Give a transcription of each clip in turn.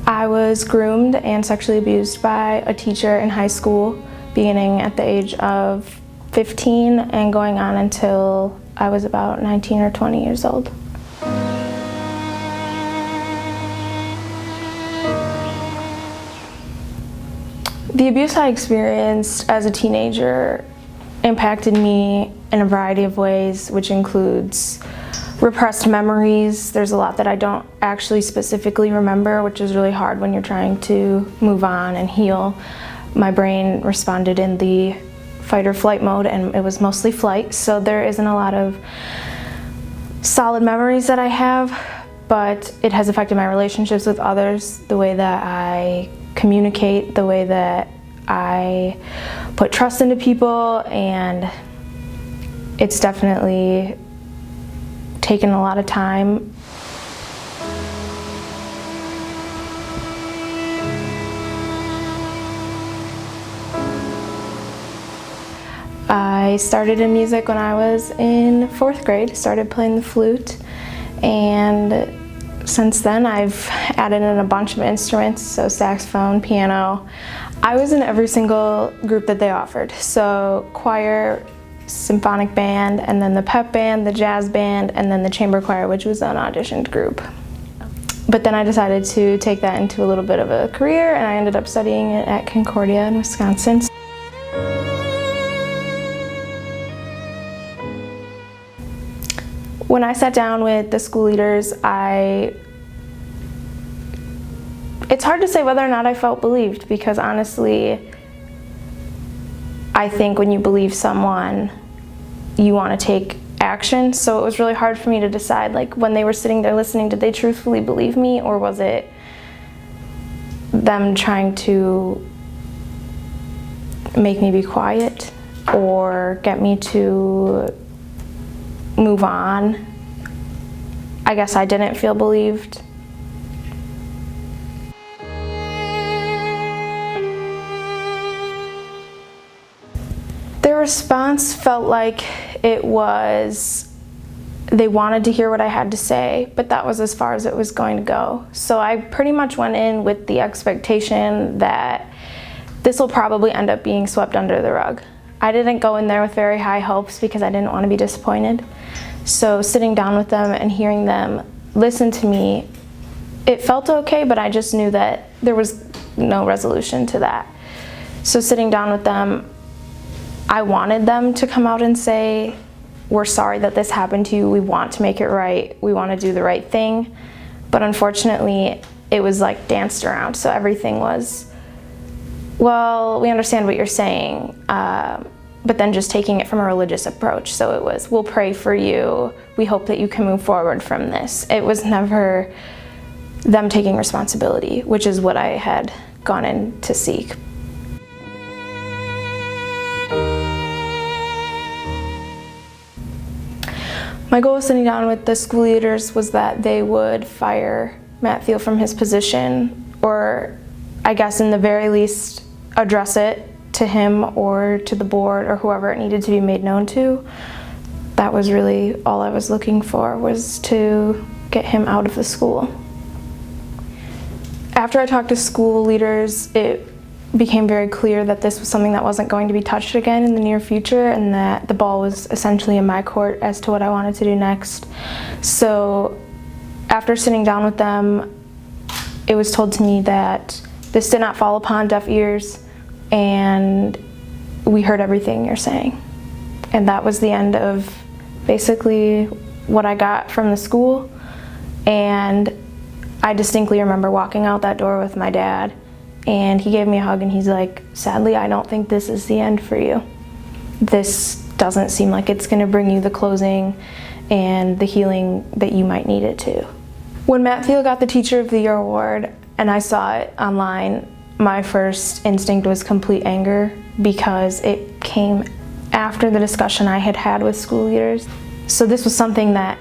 I was groomed and sexually abused by a teacher in high school, beginning at the age of 15 and going on until I was about 19 or 20 years old. The abuse I experienced as a teenager impacted me in a variety of ways, which includes repressed memories. There's a lot that I don't actually specifically remember, which is really hard when you're trying to move on and heal. My brain responded in the fight or flight mode, and it was mostly flight, so there isn't a lot of solid memories that I have, but it has affected my relationships with others, the way that I communicate, the way that I put trust into people, and it's definitely taken a lot of time. I started in music when I was in 4th grade, started playing the flute, and since then I've added in a bunch of instruments, so saxophone, piano. I was in every single group that they offered, so choir, symphonic band, and then the pep band, the jazz band, and then the chamber choir, which was an auditioned group. But then I decided to take that into a little bit of a career, and I ended up studying it at Concordia in Wisconsin. When I sat down with the school leaders, it's hard to say whether or not I felt believed, because honestly, I think when you believe someone, you want to take action. So it was really hard for me to decide, like, when they were sitting there listening, did they truthfully believe me, or was it them trying to make me be quiet or get me to move on? I guess I didn't feel believed. Their response felt like it was they wanted to hear what I had to say, but that was as far as it was going to go. So I pretty much went in with the expectation that this will probably end up being swept under the rug. I didn't go in there with very high hopes because I didn't want to be disappointed. So sitting down with them and hearing them listen to me, it felt okay, but I just knew that there was no resolution to that. So sitting down with them, I wanted them to come out and say, we're sorry that this happened to you, we want to make it right, we want to do the right thing. But unfortunately, it was like danced around, so everything was, well, we understand what you're saying, but then just taking it from a religious approach. So it was, we'll pray for you, we hope that you can move forward from this. It was never them taking responsibility, which is what I had gone in to seek. My goal of sitting down with the school leaders was that they would fire Matthew from his position, or I guess in the very least address it to him or to the board or whoever it needed to be made known to. That was really all I was looking for, was to get him out of the school. After I talked to school leaders, it became very clear that this was something that wasn't going to be touched again in the near future, and that the ball was essentially in my court as to what I wanted to do next. So after sitting down with them, it was told to me that this did not fall upon deaf ears, and we heard everything you're saying. And that was the end of basically what I got from the school. And I distinctly remember walking out that door with my dad, and he gave me a hug and he's like, sadly, I don't think this is the end for you. This doesn't seem like it's gonna bring you the closing and the healing that you might need it to. When Matthew got the Teacher of the Year award and I saw it online, my first instinct was complete anger, because it came after the discussion I had had with school leaders. So this was something that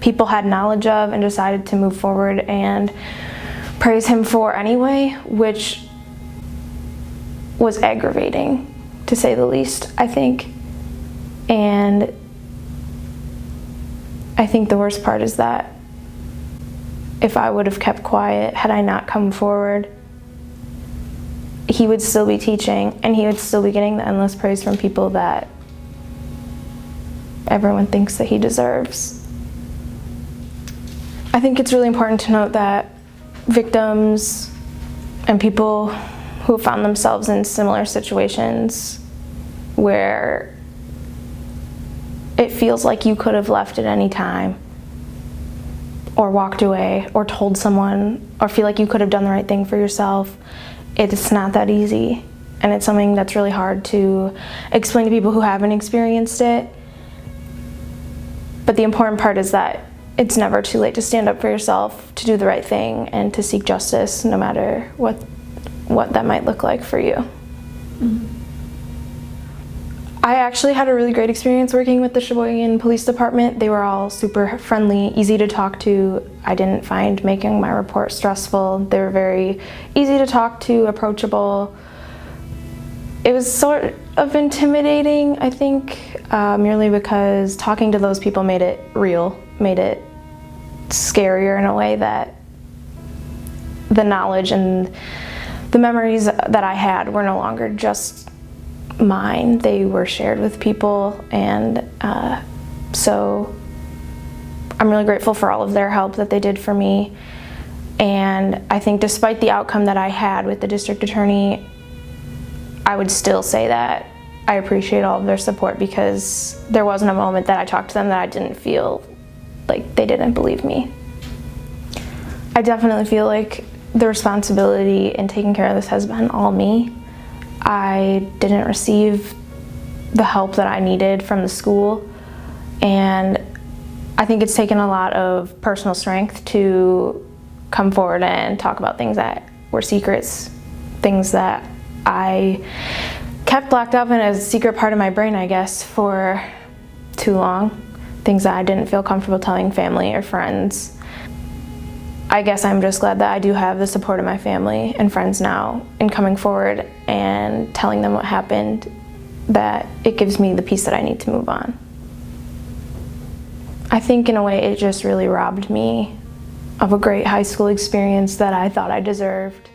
people had knowledge of and decided to move forward and praise him for anyway, which was aggravating, to say the least, I think. And I think the worst part is that if I would have kept quiet, had I not come forward, he would still be teaching, and he would still be getting the endless praise from people that everyone thinks that he deserves. I think it's really important to note that victims and people who have found themselves in similar situations where it feels like you could have left at any time, or walked away, or told someone, or feel like you could have done the right thing for yourself, it's not that easy. And it's something that's really hard to explain to people who haven't experienced it. But the important part is that it's never too late to stand up for yourself, to do the right thing, and to seek justice, no matter what that might look like for you. Mm-hmm. I actually had a really great experience working with the Sheboygan Police Department. They were all super friendly, easy to talk to. I didn't find making my report stressful. They were very easy to talk to, approachable. It was sort of intimidating, I think, merely because talking to those people made it real, made it scarier in a way that the knowledge and the memories that I had were no longer just mine. They were shared with people, and so I'm really grateful for all of their help that they did for me. And I think despite the outcome that I had with the district attorney, I would still say that I appreciate all of their support, because there wasn't a moment that I talked to them that I didn't feel like they didn't believe me. I definitely feel like the responsibility in taking care of this has been all me. I didn't receive the help that I needed from the school, and I think it's taken a lot of personal strength to come forward and talk about things that were secrets, things that I kept locked up in a secret part of my brain, I guess, for too long. Things that I didn't feel comfortable telling family or friends. I guess I'm just glad that I do have the support of my family and friends now in coming forward and telling them what happened, that it gives me the peace that I need to move on. I think in a way it just really robbed me of a great high school experience that I thought I deserved.